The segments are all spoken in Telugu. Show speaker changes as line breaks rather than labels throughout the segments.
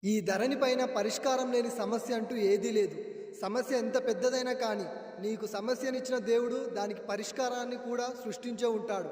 ఈ ధరణి పైన పరిష్కారం లేని సమస్య అంటూ ఏదీ లేదు. సమస్య ఎంత పెద్దదైనా కానీ నీకు సమస్యనిచ్చిన దేవుడు దానికి పరిష్కారాన్ని కూడా సృష్టించే ఉంటాడు.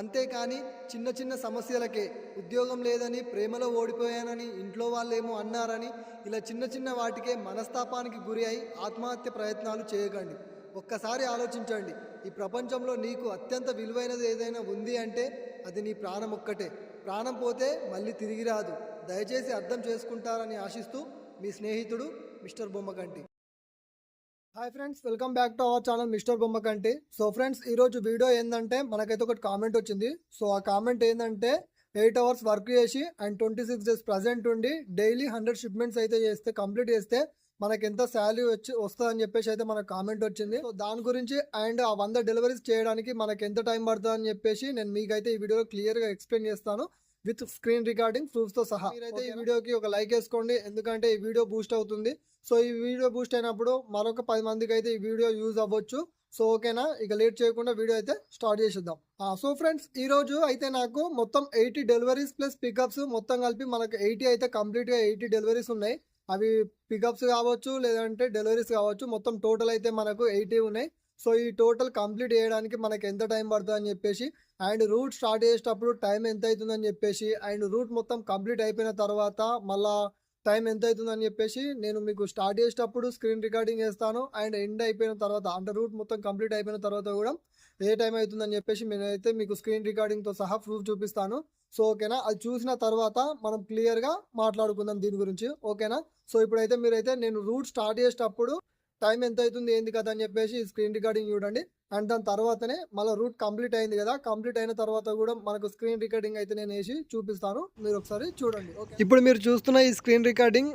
అంతేకాని చిన్న చిన్న సమస్యలకే ఉద్యోగం లేదని, ప్రేమలో ఓడిపోయానని, ఇంట్లో వాళ్ళేమో అన్నారని ఇలా చిన్న చిన్న వాటికే మనస్తాపానికి గురి అయి ఆత్మహత్య ప్రయత్నాలు చేయకండి. ఒక్కసారి ఆలోచించండి. ఈ ప్రపంచంలో నీకు అత్యంత విలువైనది ఏదైనా ఉంది అంటే అది నీ ప్రాణం ఒక్కటే. ప్రాణం పోతే మళ్ళీ తిరిగి రాదు. దయచేసి అర్థం చేసుకుంటారని ఆశిస్తూ మీ స్నేహితుడు mister Bommakanti. Hi friends, welcome back to our channel mister Bommakanti. So friends, ఈరోజు వీడియో ఏంటంటే మనకైతే ఒకటి కామెంట్ వచ్చింది. సో ఆ కామెంట్ ఏంటంటే 8 అవర్స్ వర్క్ చేసి అండ్ 26 డేస్ ప్రజెంట్ ఉండి డైలీ 100 షిప్మెంట్స్ అయితే చేస్తే కంప్లీట్ చేస్తే మనకి ఎంత శాలరీ వస్తుందని చెప్పేసి అయితే మనకు కామెంట్ వచ్చింది. సో దాని గురించి అండ్ ఆ 100 డెలివరీస్ చేయడానికి మనకి ఎంత టైం పడుతుంది అని చెప్పేసి నేను మీకైతే ఈ వీడియోలో క్లియర్గా ఎక్స్ప్లెయిన్ చేస్తాను విత్ స్క్రీన్ రికార్డింగ్ ప్రూఫ్ తో సహా. మీరైతే ఈ వీడియోకి ఒక లైక్ వేసుకోండి, ఎందుకంటే ఈ వీడియో బూస్ట్ అవుతుంది. సో ఈ వీడియో బూస్ట్ అయినప్పుడు మరొక 10 మందికి అయితే ఈ వీడియో యూజ్ అవ్వచ్చు. సో ఓకేనా, ఇక లేట్ చేయకుండా వీడియో అయితే స్టార్ట్ చేసేద్దాం. సో ఫ్రెండ్స్, ఈ రోజు అయితే నాకు మొత్తం 80 డెలివరీస్ ప్లస్ పికప్స్ మొత్తం కలిపి మనకు 80 అయితే కంప్లీట్ గా 80 డెలివరీస్ ఉన్నాయి. అవి పికప్స్ కావచ్చు లేదంటే డెలివరీస్ కావచ్చు, మొత్తం టోటల్ అయితే మనకు 80 ఉన్నాయి. సో ఈ టోటల్ కంప్లీట్ చేయడానికి మనకి ఎంత టైం పడుతుంది అని చెప్పేసి అండ్ రూట్ స్టార్ట్ చేసేటప్పుడు టైం ఎంత అవుతుందని చెప్పేసి అండ్ రూట్ మొత్తం కంప్లీట్ అయిపోయిన తర్వాత మళ్ళా టైం ఎంత అవుతుందని చెప్పేసి నేను మీకు స్టార్ట్ చేసేటప్పుడు స్క్రీన్ రికార్డింగ్ చేస్తాను అండ్ ఎండ్ అయిపోయిన తర్వాత అంటే రూట్ మొత్తం కంప్లీట్ అయిపోయిన తర్వాత కూడా ఏ టైం అవుతుందని చెప్పేసి నేనైతే మీకు స్క్రీన్ రికార్డింగ్తో సహా ప్రూఫ్ చూపిస్తాను. సో ఓకేనా, అది చూసిన తర్వాత మనం క్లియర్గా మాట్లాడుకుందాం దీని గురించి. ఓకేనా, సో ఇప్పుడైతే మీరైతే నేను రూట్ స్టార్ట్ చేసేటప్పుడు టైం ఎంత అవుతుంది ఏంది కదా అని చెప్పేసి స్క్రీన్ రికార్డింగ్ చూడండి. అండ్ దాని తర్వాతనే మళ్ళీ రూట్ కంప్లీట్ అయింది కదా, కంప్లీట్ అయిన తర్వాత కూడా మనకు స్క్రీన్ రికార్డింగ్ అయితే నేను వేసి చూపిస్తాను, మీరు ఒకసారి చూడండి. ఇప్పుడు మీరు చూస్తున్న ఈ స్క్రీన్ రికార్డింగ్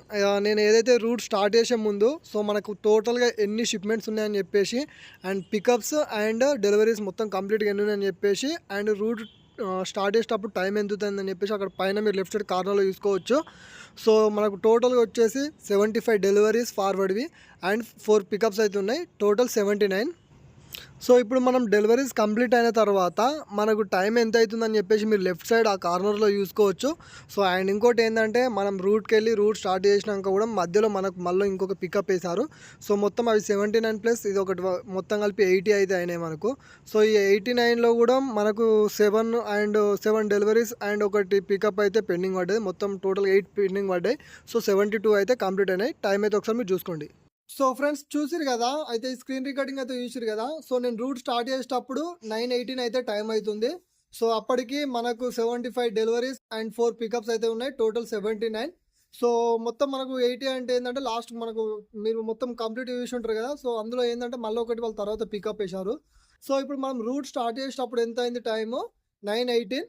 నేను ఏదైతే రూట్ స్టార్ట్ చేసే ముందు సో మనకు టోటల్గా ఎన్ని షిప్మెంట్స్ ఉన్నాయని చెప్పేసి అండ్ పికప్స్ అండ్ డెలివరీస్ మొత్తం కంప్లీట్గా ఎన్ని ఉన్నాయని చెప్పేసి అండ్ రూట్ స్టార్ట్ చేసేటప్పుడు టైం ఎంత అవుతుందని చెప్పేసి అక్కడ పైన మీరు లెఫ్ట్ సైడ్ కార్నర్లో చూసుకోవచ్చు. సో మనకు టోటల్గా వచ్చేసి 75 డెలివరీస్ ఫార్వర్డ్వి అండ్ 4 పికప్స్ అయితే ఉన్నాయి, టోటల్ 79. సో ఇప్పుడు మనం డెలివరీస్ కంప్లీట్ అయిన తర్వాత మనకు టైం ఎంత అవుతుందని చెప్పేసి మీరు లెఫ్ట్ సైడ్ ఆ కార్నర్లో చూసుకోవచ్చు. సో అండ్ ఇంకోటి ఏంటంటే మనం రూట్కి వెళ్ళి రూట్ స్టార్ట్ చేసినాక కూడా మధ్యలో మనకు మళ్ళీ ఇంకొక పికప్ వేశారు. సో మొత్తం అవి 79 ప్లస్ ఇది ఒకటి మొత్తం కలిపి 80 అయితే అయినాయి మనకు. సో ఈ 89లో కూడా మనకు 7 డెలివరీస్ అండ్ ఒకటి పికప్ అయితే పెండింగ్ పడ్డది. మొత్తం టోటల్ 8 పెండింగ్ పడ్డాయి. సో 72 అయితే కంప్లీట్ అయినాయి. టైం అయితే ఒకసారి మీరు చూసుకోండి. సో ఫ్రెండ్స్, చూసిరు కదా, అయితే ఈ స్క్రీన్ రికార్డింగ్ అయితే చూసిరు కదా. సో నేను రూట్ స్టార్ట్ చేసేటప్పుడు 9:18 అయితే టైం అవుతుంది. సో అప్పటికి మనకు 75 డెలివరీస్ అండ్ 4 పికప్స్ అయితే ఉన్నాయి, టోటల్ 79. సో మొత్తం మనకు 80 అంటే ఏంటంటే లాస్ట్ మనకు మీరు మొత్తం కంప్లీట్ చూసి ఉంటారు కదా. సో అందులో ఏంటంటే మళ్ళీ ఒకటి వాళ్ళ తర్వాత పికప్ వేశారు. సో ఇప్పుడు మనం రూట్ స్టార్ట్ చేసేటప్పుడు ఎంత అయింది టైము 9:18.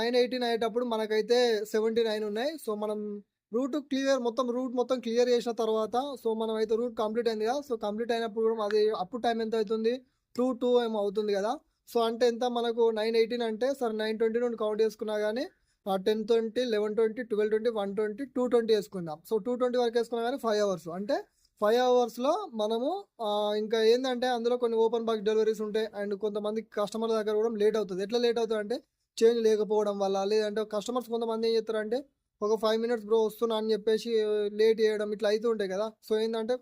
9:18 అయ్యేటప్పుడు మనకైతే 79 ఉన్నాయి. సో మనం రూట్ మొత్తం క్లియర్ చేసిన తర్వాత సో మనం అయితే రూట్ కంప్లీట్ అయింది కదా. సో కంప్లీట్ అయినప్పుడు కూడా అది అప్పుడు టైం ఎంత అవుతుంది 2 ఏమో అవుతుంది కదా. సో అంటే ఎంత మనకు 9:18 అంటే సరే 9:20 నుండి కౌంట్ చేసుకున్నా కానీ 10:20, 11:20, 12:20, 1:20, 2:20 వేసుకుందాం. సో 2:20 వరకు వేసుకున్నా కానీ 5 అవర్స్ అంటే 5 అవర్స్లో మనము ఇంకా ఏంటంటే అందులో కొన్ని ఓపెన్ బాక్స్ డెలివరీస్ ఉంటాయి అండ్ కొంతమంది కస్టమర్ దగ్గర కూడా లేట్ అవుతుంది. ఎట్లా లేట్ అవుతుంది అంటే చేంజ్ లేకపోవడం వల్ల, లేదంటే కస్టమర్స్ కొంతమంది ఏం చేస్తారంటే ఒక 5 మినిట్స్ బ్రో వస్తున్నా అని చెప్పేసి లేట్ చేయడం ఇట్లా అవుతూ ఉంటాయి కదా. సో ఏంటంటే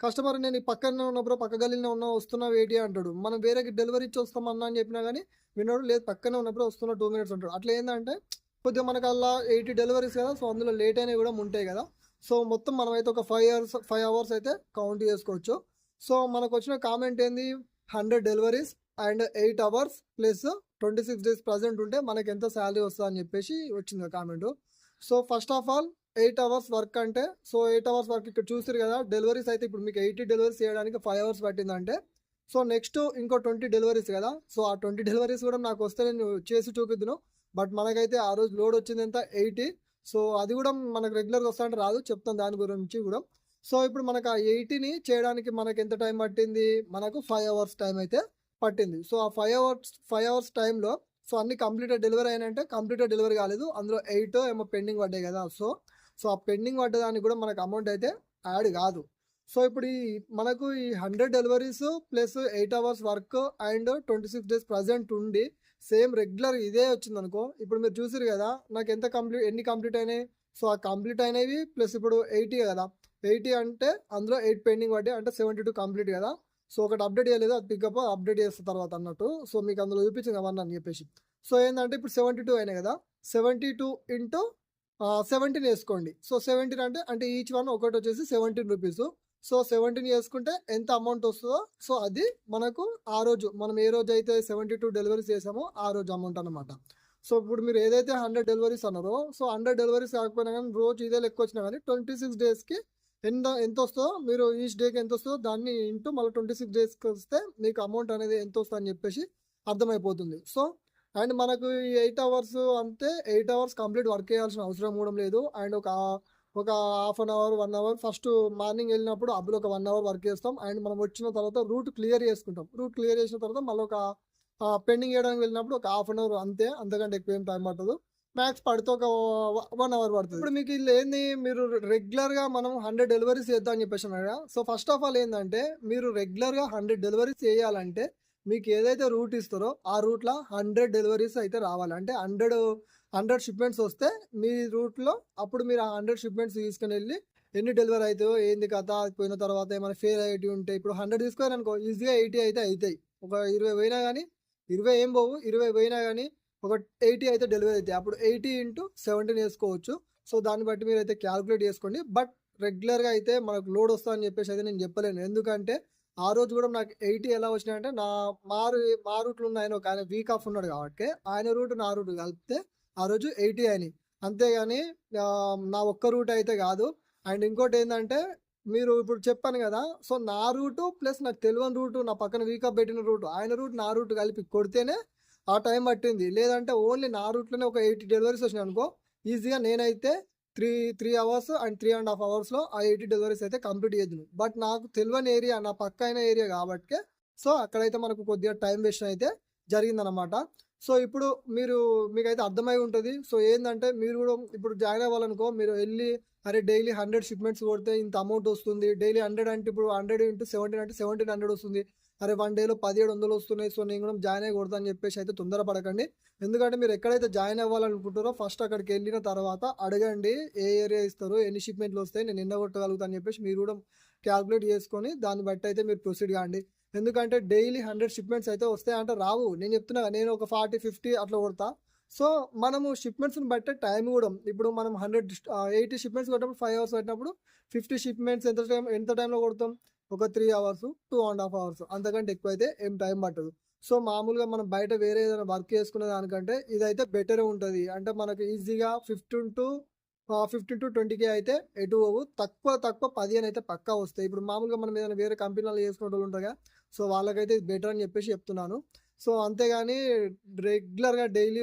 కస్టమర్ నేను పక్కనే ఉన్న బ్రో, పక్క గల్లీలో ఉన్నా, వస్తున్నా వెయిట్ అంటాడు. మనం వేరే డెలివరీ ఇచ్చి వస్తామన్నా అని చెప్పినా కానీ విన్నాడు లేదు పక్కనే ఉన్నప్పుడు వస్తున్నా 2 మినిట్స్ అంటాడు. అట్లా ఏంటంటే కొద్దిగా మనకు అలా 80 డెలివరీస్ కదా. సో అందులో లేట్ అయినవి కూడా ఉంటాయి కదా. సో మొత్తం మనం అయితే ఒక 5 అవర్స్ అయితే కౌంట్ చేసుకోవచ్చు. సో మనకు వచ్చిన కామెంట్ ఏంది 100 deliveries and 8 hours plus 26 days present ఉంటే మనకి ఎంత శాలరీ వస్తుంది అని చెప్పేసి వచ్చింది comment. So first of all 8 hours work అంటే సో 8 అవర్స్ వర్క్ ఇక్కడ చూసారు కదా. డెలివరీస్ అయితే ఇప్పుడు మీకు 80 డెలివరీస్ చేయడానికి 5 అవర్స్ పట్టిందంటే సో నెక్స్ట్ ఇంకో 20 డెలివరీస్ కదా. సో ఆ 20 డెలివరీస్ కూడా నాకు వస్తే నేను చేసి చూపిద్దును. బట్ మనకైతే ఆ రోజు లోడ్ వచ్చింది ఎంత 80. సో అది కూడా మనకు రెగ్యులర్గా వస్తా అంటే రాదు, చెప్తాను దాని గురించి కూడా. సో ఇప్పుడు మనకు ఆ 80ని చేయడానికి మనకు ఎంత టైం పట్టింది, మనకు 5 అవర్స్ టైం అయితే పట్టింది. సో ఆ 5 అవర్స్ టైంలో సో అన్ని కంప్లీటెడ్ డెలివరీ అయినంటే కంప్లీటెడ్ డెలివరీ కాలేదు, అందులో 8 ఏమో పెండింగ్ పడ్డాయి కదా. సో ఆ పెండింగ్ పడ్డదానికి కూడా మనకు అమౌంట్ అయితే యాడ్ కాదు. సో ఇప్పుడు మనకు ఈ 100 deliveries plus 8 hours work and 26 days present ఉండి సేమ్ రెగ్యులర్ ఇదే వచ్చింది అనుకో. ఇప్పుడు మీరు చూసారు కదా నాకు ఎన్ని కంప్లీట్ అయినాయి సో ఆ కంప్లీట్ అయినవి ప్లస్ ఇప్పుడు 80 కదా, 80 అంటే అందులో 8 పెండింగ్ పడ్డాయి అంటే 72 కంప్లీట్ కదా. సో ఒకటి అప్డేట్ చేయలేదు, అది పికప్ అప్డేట్ చేసిన తర్వాత అన్నట్టు. సో మీకు అందులో చూపించింది అవన్నీ అని చెప్పేసి. సో ఏంటంటే ఇప్పుడు 72 అయినాయి కదా, 72 ఇంటూ 17 వేసుకోండి. సో 17 అంటే ఈచ్ వన్ ఒకటి వచ్చేసి 17 రూపీస్. సో 17 చేసుకుంటే ఎంత అమౌంట్ వస్తుందో సో అది మనకు ఆ రోజు మనం ఏ రోజు అయితే 72 డెలివరీస్ చేసామో ఆ రోజు అమౌంట్ అనమాట. సో ఇప్పుడు మీరు ఏదైతే 100 డెలివరీస్ అన్నారో సో 100 డెలివరీస్ కాకపోయినా కానీ రోజు ఇదే లెక్క వచ్చినా కానీ 26 డేస్కి ఎంత వస్తుందో, మీరు ఈచ్ డేకి ఎంత వస్తుందో దాన్ని ఇంటూ మళ్ళీ 26 డేస్కి వస్తే మీకు అమౌంట్ అనేది ఎంత వస్తుంది అని చెప్పేసి అర్థమైపోతుంది. సో అండ్ మనకు ఈ 8 అవర్స్ అంతే, 8 అవర్స్ కంప్లీట్ వర్క్ చేయాల్సిన అవసరం కూడా లేదు. అండ్ ఒక half an hour 1 hour first morning వెళ్ళినప్పుడు అప్పుడు ఒక 1 అవర్ వర్క్ చేస్తాం. అండ్ మనం వచ్చిన తర్వాత రూట్ క్లియర్ చేసుకుంటాం. రూట్ క్లియర్ చేసిన తర్వాత మళ్ళీ ఒక పెండింగ్ చేయడానికి వెళ్ళినప్పుడు ఒక హాఫ్ అన్ అవర్ అంతే, అంతకంటే ఎక్కువ ఏం టైం పట్టదు. మ్యాక్స్ పడితే ఒక 1 అవర్ పడుతుంది. ఇప్పుడు మీకు ఇది ఏంది, మీరు రెగ్యులర్గా మనం 100 డెలివరీస్ చేద్దాం అని చెప్పేసి అన్నారు కదా. సో ఫస్ట్ ఆఫ్ ఆల్ ఏంటంటే మీరు రెగ్యులర్గా 100 డెలివరీస్ చేయాలంటే మీకు ఏదైతే రూట్ ఇస్తారో ఆ రూట్లో 100 డెలివరీస్ అయితే రావాలి. అంటే 100 షిప్మెంట్స్ వస్తే మీ రూట్లో అప్పుడు మీరు ఆ 100 షిప్మెంట్స్ తీసుకుని వెళ్ళి ఎన్ని డెలివరీ అవుతాయో ఏంది కథ పోయిన తర్వాత ఏమైనా ఫెయిల్ అయ్యేవి ఉంటాయి. ఇప్పుడు 100 తీసుకోవాలనుకో ఈజీగా 80 అయితే అవుతాయి. ఒక 20 పోయినా కానీ 20 ఏం పోవు, 20 పోయినా కానీ ఒక 80 అయితే డెలివరీ అవుతాయి. అప్పుడు 80 ఇంటూ 17 వేసుకోవచ్చు. సో దాన్ని బట్టి మీరు అయితే క్యాలిక్యులేట్ చేసుకోండి. బట్ రెగ్యులర్గా అయితే మనకు లోడ్ వస్తుందని చెప్పేసి అయితే నేను చెప్పలేను. ఎందుకంటే ఆ రోజు కూడా నాకు 80 ఎలా వచ్చినాయంటే మా రూట్లో ఉన్న ఆయన ఒక ఆయన వీక్ ఆఫ్ ఉన్నాడు కాబట్టి ఆయన రూట్ నా రూట్ కలిపితే ఆ రోజు 80 అయినాయి. అంతేగాని నా ఒక్క రూట్ అయితే కాదు. అండ్ ఇంకోటి ఏంటంటే మీరు ఇప్పుడు చెప్పాను కదా, సో నా రూటు ప్లస్ నాకు తెలియని రూటు, నా పక్కన వీకప్ పెట్టిన రూటు, ఆయన రూట్ నా రూట్ కలిపి కొడితేనే ఆ టైం పట్టింది. లేదంటే ఓన్లీ నా రూట్లోనే ఒక 80 డెలివరీస్ వచ్చినాయి అనుకో, ఈజీగా నేనైతే 3 అవర్స్ అండ్ 3.5 అవర్స్లో ఆ 80 డెలివరీస్ అయితే కంప్లీట్ చేద్దును. బట్ నాకు తెలియని ఏరియా, నా పక్క అయిన ఏరియా కాబట్టి సో అక్కడైతే మనకు కొద్దిగా టైం వేస్ట్ అయితే జరిగిందనమాట. సో ఇప్పుడు మీకైతే అర్థమై ఉంటుంది. సో ఏంటంటే మీరు కూడా ఇప్పుడు జాయిన్ అవ్వాలనుకో, మీరు వెళ్ళి అరే డైలీ 100 షిప్మెంట్స్ కొడితే ఇంత అమౌంట్ వస్తుంది, డైలీ 100 అంటే ఇప్పుడు 100 ఇంటూ 17 అంటే 1700 వస్తుంది, అరే 1 డేలో 1700 వస్తున్నాయి, సో నేను కూడా జాయిన్ అయ్యి కొడతా అని చెప్పేసి అయితే తొందరపడకండి. ఎందుకంటే మీరు ఎక్కడైతే జాయిన్ అవ్వాలనుకుంటారో ఫస్ట్ అక్కడికి వెళ్ళిన తర్వాత అడగండి ఏ ఏరియా ఇస్తారు, ఎన్ని షిప్మెంట్లు వస్తాయి, నేను ఎన్న కొట్టగలుగుతా అని చెప్పేసి మీరు కూడా క్యాల్కులేట్ చేసుకొని దాన్ని బట్టి అయితే మీరు ప్రొసీడ్ కాండి. ఎందుకంటే డైలీ 100 షిప్మెంట్స్ అయితే వస్తాయి అంటే రావు. నేను చెప్తున్నా, నేను ఒక 40-50 అట్లా కొడతా. సో మనము షిప్మెంట్స్ని బట్టే టైం కూడా, ఇప్పుడు మనం 80 షిప్మెంట్స్ కొట్టినప్పుడు 5 అవర్స్ పెట్టినప్పుడు 50 షిప్మెంట్స్ ఎంత టైంలో కొడతాం, ఒక 3 అవర్స్ 2.5 అవర్స్, అంతకంటే ఎక్కువ అయితే ఏం టైం పట్టదు. సో మామూలుగా మనం బయట వేరే ఏదైనా వర్క్ చేసుకునే దానికంటే ఇదైతే బెటర్ ఉంటుంది. అంటే మనకు ఈజీగా 15-20K అయితే ఎటు పోవు, తక్కువ 15 అయితే పక్కా వస్తాయి. ఇప్పుడు మామూలుగా మనం ఏదైనా వేరే కంపెనీలో చేసుకునే వాళ్ళు ఉంటారు కదా, సో వాళ్ళకైతే ఇది బెటర్ అని చెప్పేసి చెప్తున్నాను. సో అంతేగాని రెగ్యులర్గా డైలీ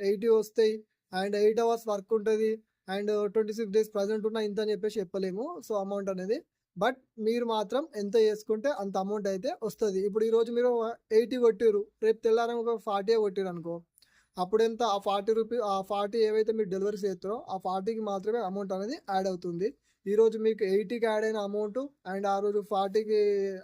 80 వస్తాయి అండ్ 8 అవర్స్ వర్క్ ఉంటుంది అండ్ 26 డేస్ ప్రజెంట్ ఉన్న ఇంత అని చెప్పేసి చెప్పలేము సో అమౌంట్ అనేది. బట్ మీరు మాత్రం ఎంత చేసుకుంటే అంత అమౌంట్ అయితే వస్తుంది. ఇప్పుడు ఈరోజు మీరు 80 కొట్టిరు, రేపు తెల్లారం ఒక 40 కొట్టిరు అనుకో, అప్పుడు ఎంత ఆ 40 రూపీస్, ఆ 40 ఏవైతే మీరు డెలివరీ చేస్తారో ఆ 40కి మాత్రమే అమౌంట్ అనేది యాడ్ అవుతుంది. ఈరోజు మీకు 80కి యాడ్ అయిన అమౌంట్ అండ్ ఆ రోజు 40కి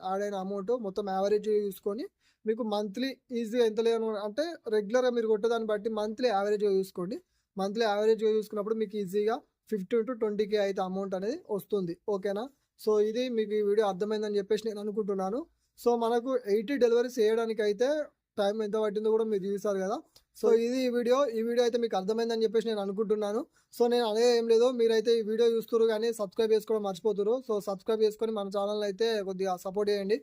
యాడ్ అయిన అమౌంట్ మొత్తం యావరేజ్ చూసుకొని మీకు మంత్లీ ఈజీగా ఎంత లేదు అంటే రెగ్యులర్గా మీరు కొట్టేదాన్ని బట్టి మంత్లీ యావరేజ్గా చూసుకోండి. మంత్లీ యావరేజ్గా చూసుకున్నప్పుడు మీకు ఈజీగా 15-20K అయితే అమౌంట్ అనేది వస్తుంది. ఓకేనా? సో ఇది మీకు ఈ వీడియో అర్థమైందని చెప్పేసి నేను అనుకుంటున్నాను. సో మనకు 80 డెలివరీస్ చేయడానికి అయితే టైం ఎంత పట్టిందో కూడా మీరు చూసారు కదా. సో ఇది ఈ వీడియో అయితే మీకు అర్థమైందని చెప్పేసి నేను అనుకుంటున్నాను. సో నేను అనేది ఏం లేదు, మీరైతే ఈ వీడియో చూస్తున్నారు కానీ సబ్స్క్రైబ్ చేసుకోవడం మర్చిపోతున్నారు. సో సబ్స్క్రైబ్ చేసుకొని మన ఛానల్ అయితే కొద్దిగా సపోర్ట్ చేయండి.